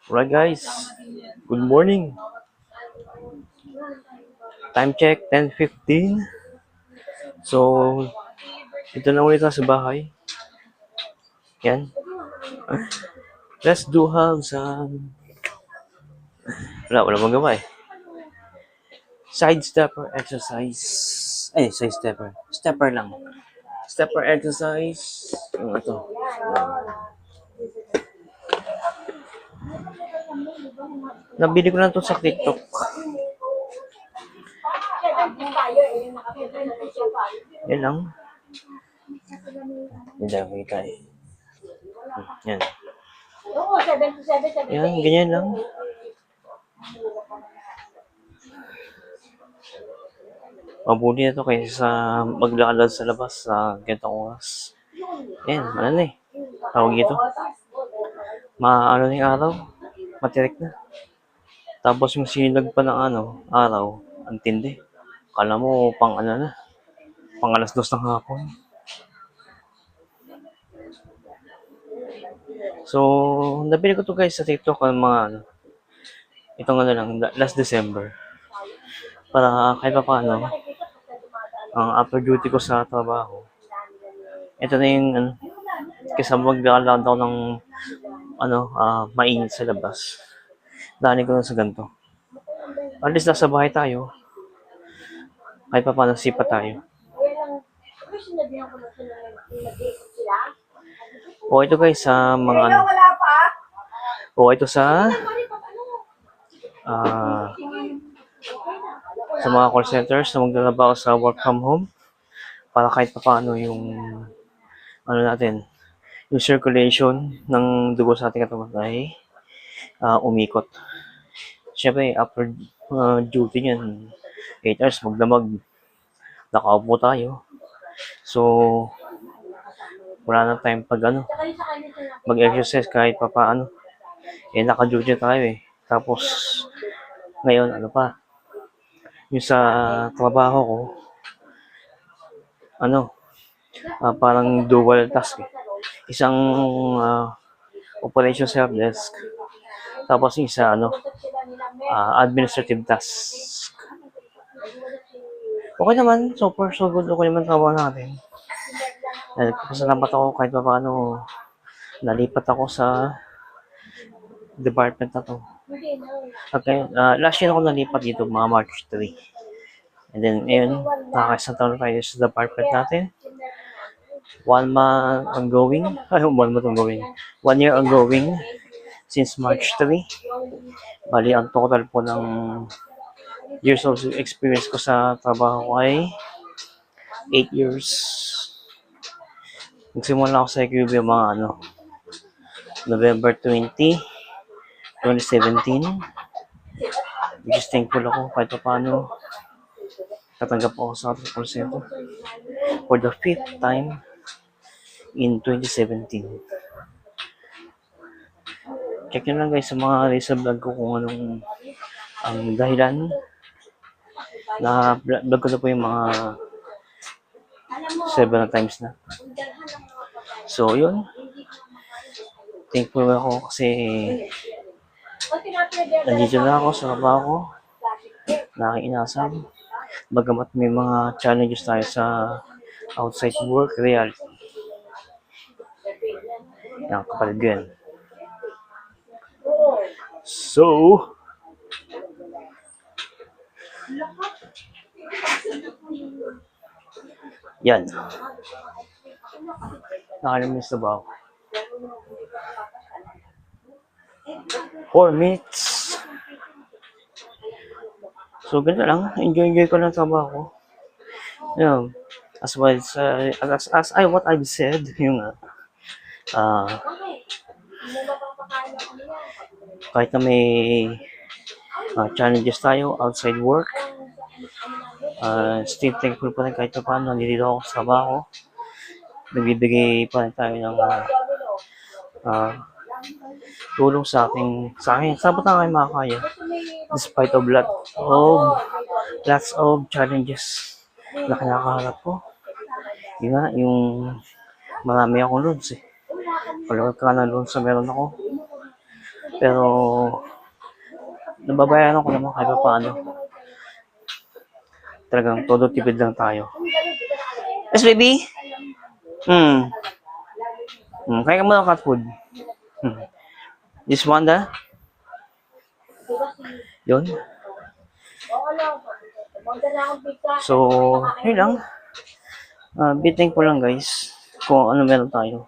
Alright guys, good morning. Time check, 10:15. So, ito na ulit sa bahay. Yan. Let's do some... Wala magawa eh. Side stepper exercise. Side stepper. Stepper lang. Stepper exercise. Yung ito. Nabili ko na to sa TikTok. Yan lang. Hindi na kita eh. Yan. Yan, ganyan lang. Mabuti na to kaysa sa maglalakad sa labas sa ganitong oras. Yan, ano na eh. Tawag ito. Maano na yung araw. Matirik na. Tapos yung sinag pa ng araw. Ang tindi. Kala mo pang ano na. Pang alas 2 ng hapon. So, nabili ko to guys sa TikTok ang mga itong last December. Para kahit pa paano, ang after duty ko sa trabaho. Ito na yung kaysa maglalakad ako ng mainit sa labas. Daanin ko na sa ganito. At least nasa bahay tayo. Kahit pa paano sipa tayo. O ito guys sa mga O ito sa sa mga call centers na maglalaba sa work from home para kahit pa paano yung yung circulation ng dugo sa ating katawan ay umikot. Siyempre, after duty niyan, 8 hours magdamag, nakaupo tayo. So, wala na time pag mag-exercise kahit pa paano. Naka-duty tayo eh. Tapos, ngayon, yung sa trabaho ko, parang dual task eh. Isang operation help desk, tapos yung isa administrative task. Okay naman, so far so good. Okay naman trabaho natin. Nagpapasalamat ako kahit pa paano nalipat ako sa department na to. Okay, last year ako nalipat dito, mga March 3. And then, ngayon, nakakaisang taon na tayo sa department natin. 1 month ongoing. 1 year ongoing since March 3. Bali, ang total po ng years of experience ko sa trabaho ay 8 years. Nagsimula ako sa IQB mga November 20, 2017. Which is thankful ako kahit pa paano tatanggap ako sa call center for the 5th time in 2017. Check nyo lang guys sa mga recent vlog ko kung anong ang dahilan na vlog ko na po yung mga several times na. So yun, thankful ako kasi nandito na ako sa trabaho ko na aking inasam. Bagamat may mga challenges tayo sa outside work reality. Yan, kapatid ko yan. So, yan. Nakalimutan na ba ako? 4 minutes. So, ganito lang. Enjoy ko lang trabaho ko. As well as what I've said, yung kahit na may challenges tayo outside work, still thankful pa rin kahit pa paano nandito ako sa trabaho. Nagbibigay pa rin tayo ng tulong sa akin. Sabot na kayo makakaya despite of lots of challenges na kinakaharap ko. Yun nga, yung marami akong loans eh. Pagkakala ng loans na meron ako, Pero, nababayaran ko naman kahit pa paano. Talagang todo tipid lang tayo. Yes, baby? Kaya ka muna ng cat food. This one, da? Yun. So, yun lang. Be thankful lang guys kung ano meron tayo.